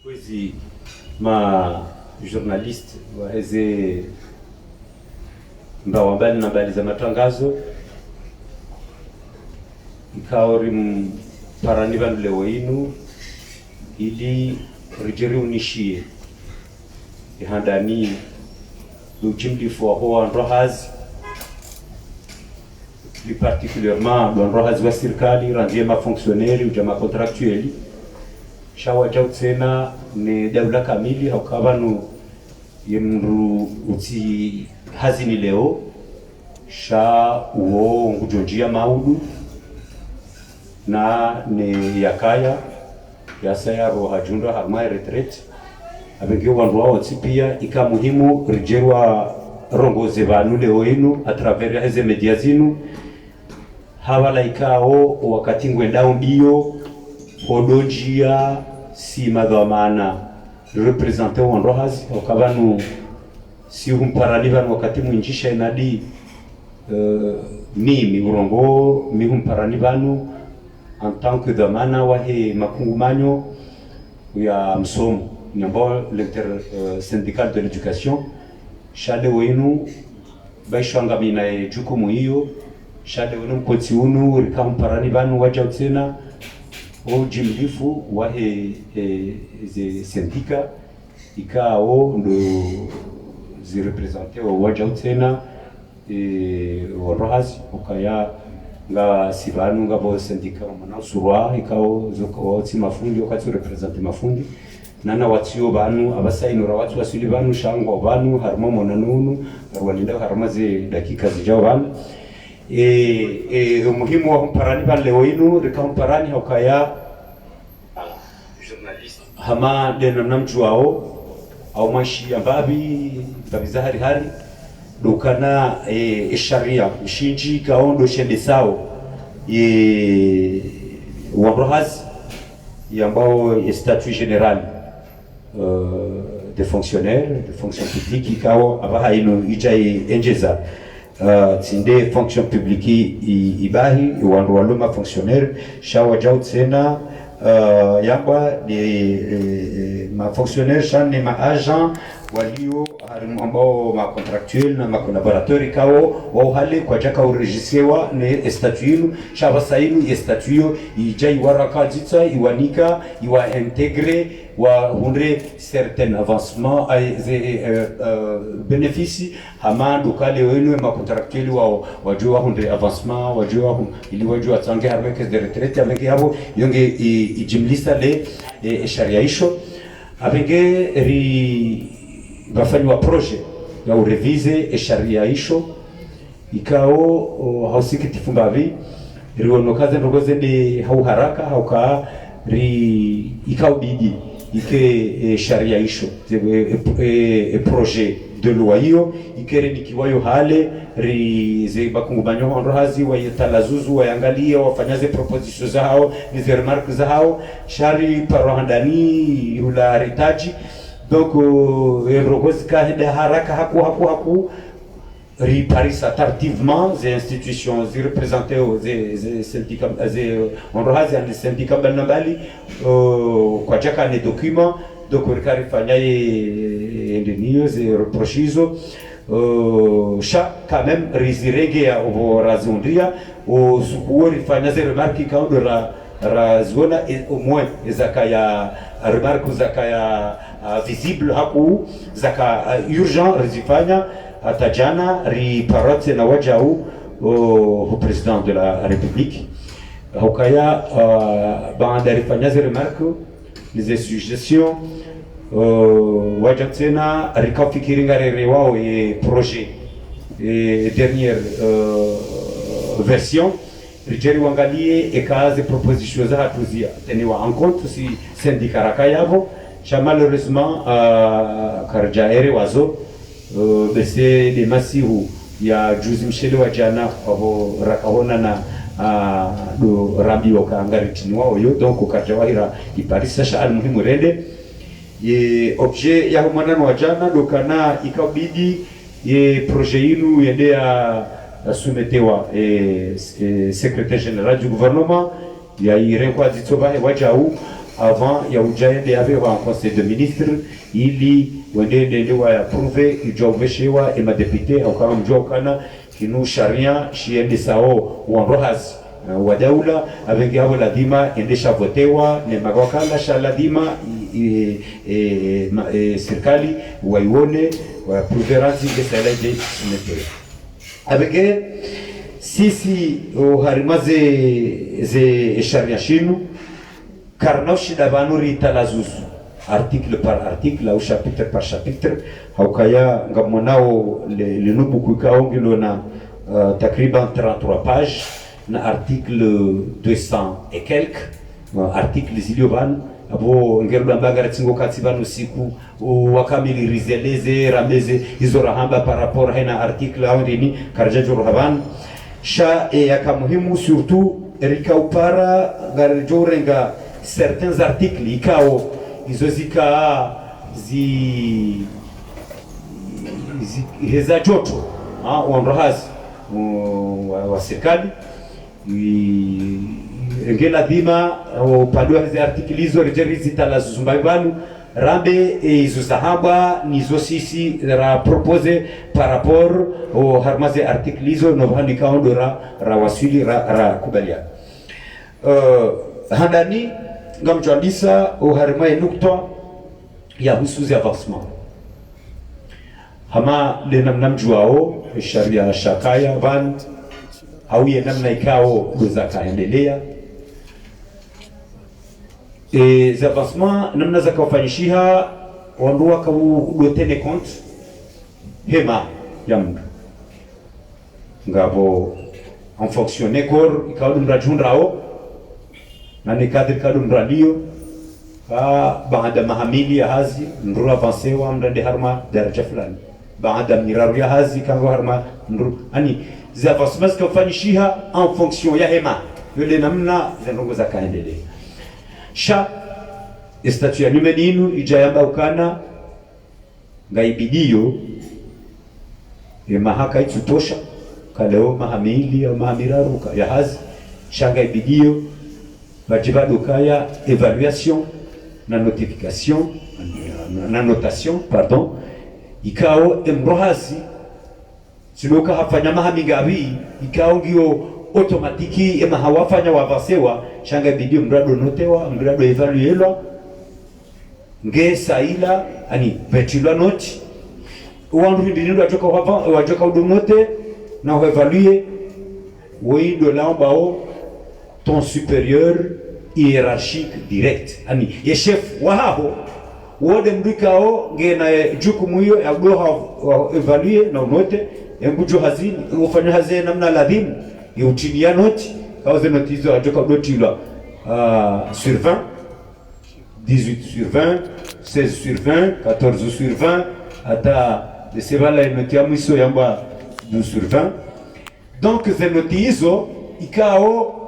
Kwezi ma journalist waweze mbawa mbali na mbali za matangazo ikaori mparani vanu leo inu ili rijeri unishie ihandani lujimdifu wa hoa nrohazi plus particulièrement l'onrohazi wa serikali ranzie ma fonctionnaire uja ma contractueli shawa jau tsena ni daula kamili haukavanu yemru uti hazini leo sha uo ngujonjia maudu na ne yakaya yasaya roha junda harma retreat abengi wandu wao pia ika muhimu rijerwa rongoze vanu leo inu a travers heze media zinu hawala ikao wakati ngwendao mbio hodojia si madhamana representer wanrohazi wakavanu si humparani vanu wakati mwinjisha inadi mimi urongo mi humparani vanu en tant que dhamana wahe makungumanyo ya msomo nyambao l'inter syndical de l'éducation shale wenu baishanga mina jukumu hiyo shale wenu mkoti unu rikamparani vanu waja utena o jimlifu wahe ze sindika ikao ndo zi representer waja utena worohazi ukaya nga sivanu nga bo sindika mwana surwa ikao zoko wati mafundi wakati representer mafundi nana watio banu abasainura watu wasuli banu shangwa banu harimo monanunu rwalinda harimo ze dakika zijao banu umuhimu wa kumparani ban leo inu rikamparani hokaya journalist hama dena namjuao au mashi ambabi babizahari hari dokana sharia shinji kaondo shende sao wabrohaz yambao statut général des fonctionnaires de fonction publique ikao abaha ino ijai enjeza tsinde fonction publique ibahi wandu waloma fonctionnaire shawa jau tsena yamba ma fonctionnaire shane ma agent walio ambao ma contractuel na ma collaborateur ikao wao hale kwa jaka uregisewa ne statuinu shaba sainu statuio ijai waraka jitsa iwanika iwa integre wa hundre certain avancement bénéfice hama dukale wenu ma contractuel wao wajua hundre avancement wajua ili wajua tsange harweke de retraite avec yabo yonge ijimlista le sharia isho abenge ri bafanywa projet ya urevize sharia isho ikao hausiki tifumbavi rionokaze ndogoze ni hau haraka hauka ri ikao bidi ike sharia isho projet de loi hiyo ikere nikiwayo hale ri ze bakungumanyo honrohazi wa yatalazuzu waangalia wafanyaze propositions zao ni remarques zao shari parohandani ula ritaji donc rogozi kahida haraka haku riparisa tardivement les institutions représentées aux syndicats honrohazi and syndicats balnambali kwa jaka ne document donc rikarifanya ndenio ze reprochizo sha quand même riziregea oborazundria o sukuo rifanya ze remarque quand de la zona au moins zakaya remarque zakaya visible haku zaka urgent rizifanya hata jana riparate na wajau au président de la république hokaya baada rifanya ze remarque les suggestions waja tena rikafikiringa rere wao projet dernière version rijeri wangalie ekaze propositions za hatuzia teniwa en compte si syndicat rakayavo cha malheureusement karjaere wazo bese de masihu ya juzi mshele wa jana abo rakahona na do rabi wakaangaritini wao yo donc karjawahira iparisa sha almuhimu rende objet ya mwanano wa jana dokana ikabidi projet inu yendea soumetewa secrétaire général du gouvernement ya irenkwa zitoba wajau avant ya ujaende ave wa conseil de ministre ili wendende wa approve ijoveshewa ema depute au kama mjua kana kinu sharia shiende sao wanrohaz wa daula avec hao ladima endesha votewa ne magwakala sha ladima serikali waione wa preference besalaje sunete avec sisi harimaze sharia shinu karnoshi davanuri talazuzu article par article au chapitre par chapitre haukaya ngamonao le nubu kuikaongilo na takriban 33 pages na article 200 et quelques article ziliovan abo ngeruda mbagara tsingo katsivano siku wakamili rizeleze rameze hizo rahamba par rapport hena article haundini karjajo rohavan sha yakamuhimu surtout erika upara garjorenga certains articles ikao hizo zika heza joto wanrohazi wa serikali ngela dhima upande wa hizo artikli hizo rejerizi talazumbaibanu rambe hizo sahaba nizo sisi ra propose par rapport au harmaze artikli hizo novani kaondora rawasili ra kubalia handani ngamjandisa uharima nukta ya husuzi avancement hama le namjuao sharia shakaya van au ye namna ikao za kaendelea za avancement namna za kufanyishia wandoa kwa dotene compte hema ya mtu ngabo en fonctionner corps ikao mrajunrao na ni kadri kadum radio baada mahamili ya hazi ndru avance wa mrande harma daraja fulani baada miraru ya hazi kango harma ndru ani za avancements kufanyishia en fonction ya hema yule namna zinongo za kaendelea sha statut ya numeninu ijayamba ukana ngaibidio mahaka itutosha kaleo mahamili au mahamiraru ya hazi shanga ibidio bajibado kaya évaluation na notification na notation pardon ikao emrohasi siloka hafanya mahamingabi ikao ngio automatiki ema hawafanya wavancewa shanga bidio mrado notewa mrado evaluelwa nge saila ani vetulwa noti wandu ndinido wajoka udonote na evaluer oui de l'ambao ton supérieur hiérarchique direct ani ye chef wahao wode mdikao ngena jukumu hiyo ya goha evaluer na note embujo hazini ufanya hazini namna ladhimu ya utilia noti kauze noti hizo ajoka dotilwa sur 20 18 sur 20 16 sur 20 14 sur 20 ata de sebala noti ya mwiso yamba 12 sur 20 donc ces noti hizo ikao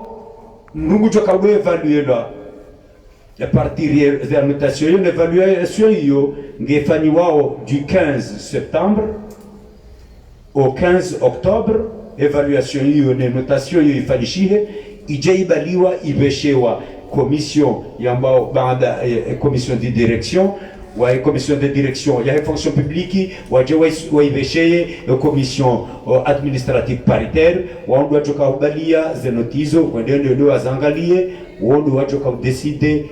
Nous avons évalué là. À partir de la notation, l'évaluation du 15 septembre au 15 octobre, évaluation une notation commission commission de direction wa commission de direction ya fonction publique waje waivesheye commission administrative paritaire wao wajoka ubalia zenotizo wende ndio wazangalie wao wajoka decide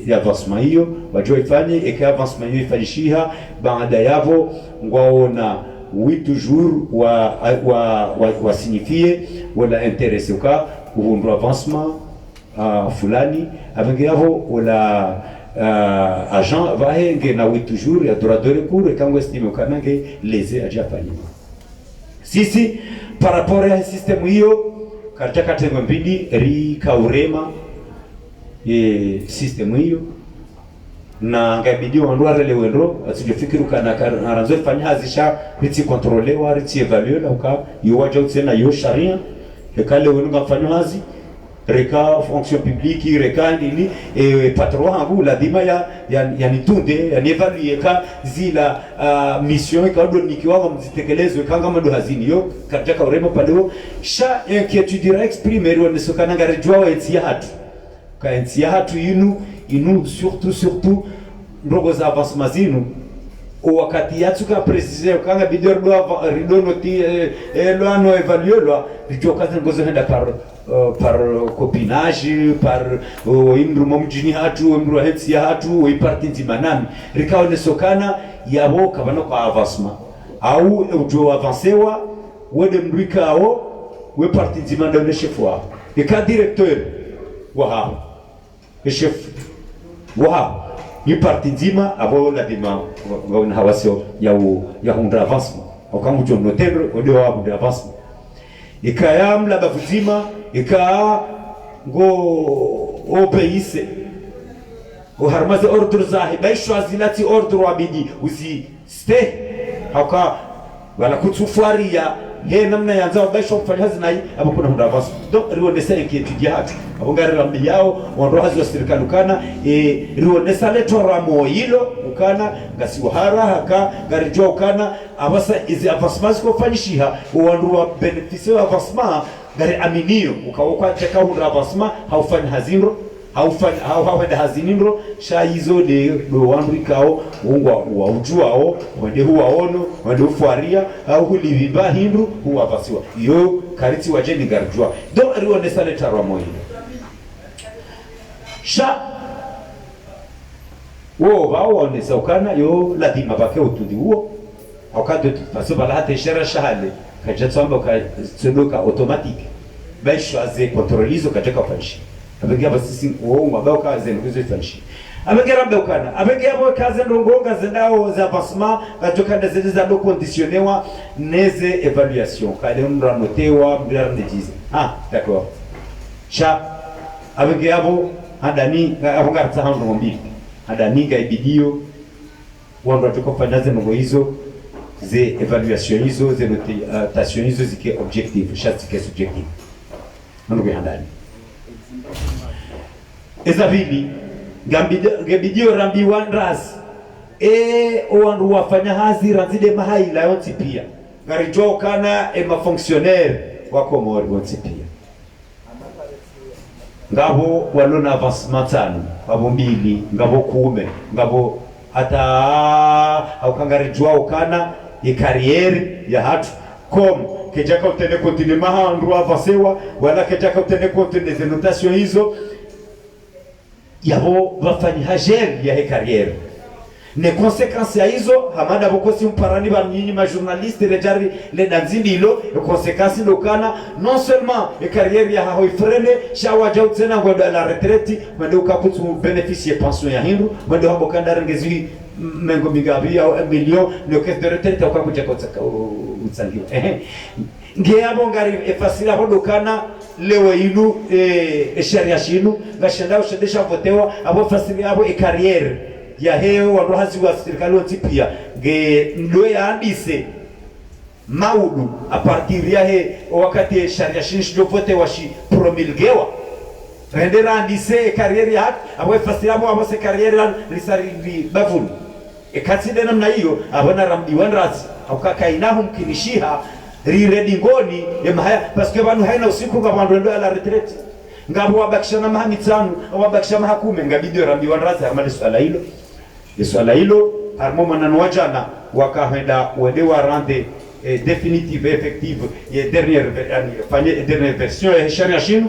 ya avancement hiyo waje ifanye et avancement hiyo ifanyishia baada yavo ngwaona 8 jours wa signifie wala intéressé ka kuhundwa avancement fulani avec yavo wala agent vahe na 8 jours ya droit de recours kango estime kana ke leze ajafanya sisi par rapport à système hiyo katika katengo mbili rikaurema system hiyo na ngabidi wandware lewendo asijofikiru kana aranzo fanya hazisha ritsi contrôler ritsi évaluer na uka yowaje utsena yo sharia ekale wenu ngafanya hazi reka fonction publique reka nini patron wangu lazima ya nitunde ya evaluer ka zila mission ikado nikiwa mzitekelezwe kanga mado hazini yo katika uremo padeo sha inquiétude exprimer wone sokana ngarejwa wetia hatu kaensi hatu inu surtout ndogo za avancement zinu wakati yatsuka préciser kanga bidor do ridono ti loano évaluer lo rijokaza ngozo henda par copinage par imru momjini hatu imru hetsi hatu iparti nzimanami rikaone sokana yabo kabano kwa avancement au ujo avancewa wede mrikao we parti nzimanda ne chef wa e ka directeur wa e chef wa ni parti nzima abo la bima ngona hawasio ya hunda avancement au kama ujo notaire ode wa hunda avancement ikayam la bafuzima ika go obéisse o harmaze ordre zahi bay choisilati ordre wabidi usi ste hauka wala kutufaria he namna yanza baisho kufanya hazi nai abo kuna hunda avancement donc rionesa ekietujia hatu abo ngari rambi yao wando hazi wa serikali ukana rionesa leto ramo hilo ukana ngasi wahara haka ngari jua ukana abasa izi avancement ko fanyishiha wandu wa beneficio wa avancement ngari aminio ukawokwa cheka hunda avancement haufanya hazindro hawenda hazinindro shaizo de do wandu ikao ungwa wa ujuao wende huwa ono wende ufuaria au huliviba hindu huwa vasiwa yo kariti wajeni garjua do rione sale tarwa moyo sha wo bao one saukana yo ladima bake utundi huo akade paso bala hata ishara shahale kajatsamba ka tsodoka automatique baishwaze controlizo katika fanshi abegea basisi uongo abao kaze nduzo ifanshi abegea rabbe ukana abegea bo kaze ndongonga zendao za avancement batokanda zeze za do conditionnewa neze évaluation kale mra notewa mbira ndijize d'accord cha abegea bo adani abonga tsahando mbili adani ga ibidio wando tukofanya zeno hizo ze évaluation hizo ze notation hizo zike objectif chaque zike subjectif ndugu handani ezabili gabidio rambi wandas owandu wafanya hazi ranzide mahaila yonti pia ngarijo kana mafonctionnaire wako mori yonti pia ngabo walona avancement tano ngabo mbili ngabo kume ngabo hata au kangarijwa ukana carrière ya hatu comme kejaka utende continue mahandu avancewa wala kejaka utende continue des notations hizo yabo bafanya hajer ya carrière ne conséquences ya hizo hamada bokosi mparani ba nyinyi ma journaliste rejari le danzindilo e conséquences lokana non seulement e carrière ya hao ifrene shawa jau tena ngodo la retraite mwende ukaputu bénéficier pension ya hindu mwende habo kanda ngezi mengo migabi au 1 million le caisse de retraite ukakuja kwa utsangiwa ngeyabo ngari efasila hodokana lewe inu sharia shinu ngashenda ushedesha votewa abo fasili abo carrière ya heo warohazi wa serikali otipia ge ndoe andise maudu a partir ya he wakati sharia shinu vote washi promulgewa rendera andise carrière ya abo fasili abo se carrière risari bavuni ekatide namna hiyo abona ramdi wanrazi akakainahu mkinishiha riredingoni emhaya parce que banu haina usiku ngabandu ndo ala retraite ngabo wabakishana mahamitanu wabakishana hakume ngabidi rambi wanrazi amali swala hilo harmo manano wajana wakahenda wende warande définitive effective et dernière version ya sharia shinu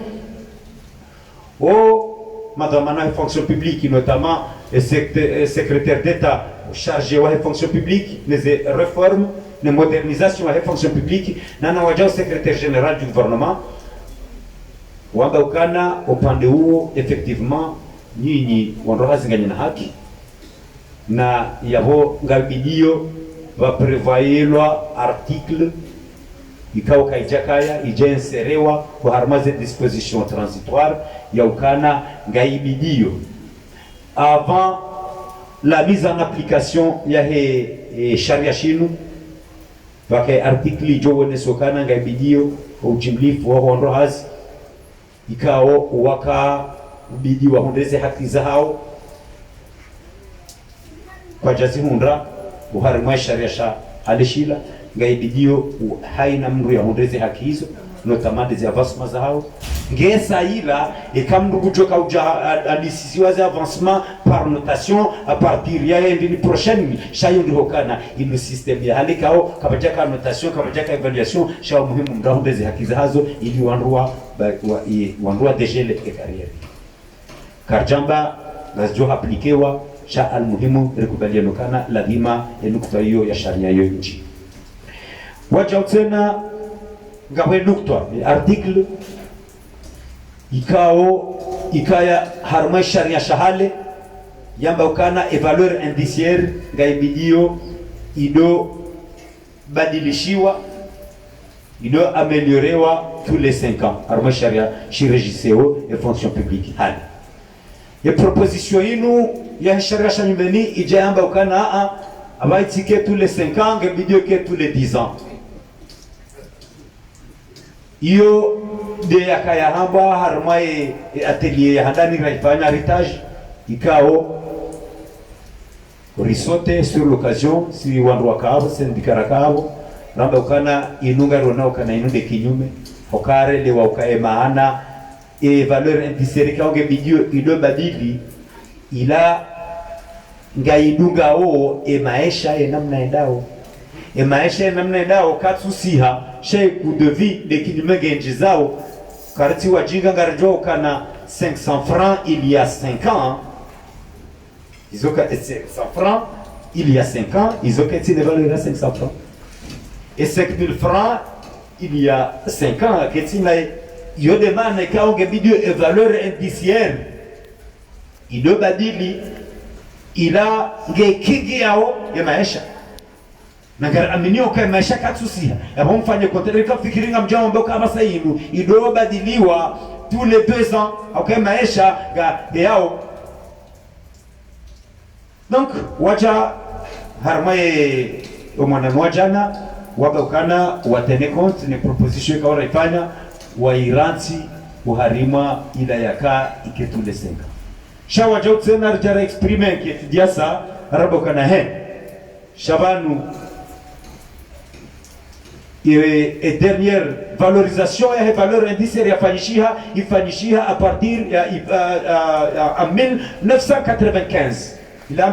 madame la fonction publique notamment secrétaire d'état chargé de la fonction publique les réformes de modernisation de la fonction publique nana wajao secrétaire général du gouvernement wamba ukana upande huo effectivement nyinyi wandohazinganya na haki na yabo ngabidio va prévoyelwa article ikao kaijakaya ijenserewa kwa harmaze disposition transitoire ya ukana ngaibidio avant la mise en application ya sharia shinu vake artikli jowone sokana ngaibidio ujimlifu wa honrohaz ikao waka bidi wahondeze haki zao kwa jazi hundra uharimwa sharia sha alishila ngaibidio haina mru ya hondeze haki hizo notamade za vasma zao ngesa ila et comme nous kutoka uja alisiwa za avancement par notation à partir ya l'année prochaine shayo ndio kana ino system ya halikao kabaja ka notation kabaja ka evaluation shayo muhimu mdahombeze hakiza hazo ili wanrua dejele e carrière karjamba lazio aplikewa sha almuhimu rekubaliano kana lazima nukta hiyo ya sharia hiyo nchi wacha tena ngawe nukta article ikaya harma sharia shahale yamba ukana valeur indiciaire ngaibidio ido badilishiwa ido améliorewa tous les 5 ans harma sharia shirejiseo et fonction publique hali ya proposition inu ya sharia shanyumbeni ijamba ukana abaitike tous les 5 ans ngabidio ke tous les 10 ans iyo de yakaya hamba harmai atelier ya handani raifanya heritage ikao risote sur l'occasion si wandu wakao sindikara kao ramba ukana inunga rona ukana inunde kinyume hokare le waukae maana valeur indiciaire kaonge bidio ido badili ila ngaidunga maisha namna endao maisha namna endao katsusiha chez coup de vie de kinyume genji zao karti wajinga ngarjo kana 500 francs il y a 5 ans ils ont 500 francs il y a 5 ans ils ont qu'est-ce de valeur à 500 francs et 5000 francs il y a 5 ans qu'est-ce yo demande kaonge bidio e valeur indiciaire ido badili ila ngekigi yao ya maisha nagar aminio kwa maisha katsusia yabo mfanye kontere ka fikiringa mjao mboka abasa yinu ido badiliwa tous les 2 ans okay maisha ga yao donc wacha harmaye omwana mwajana wabakana watene compte ni proposition kwa raifanya wa iranti uharima ila yaka ike tous les 5 ans shawa jau tsena rjara exprimer ki diasa rabokana he shabanu et dernière valorisation et valeur indiciaire yafanyishiha à partir en 1995 il a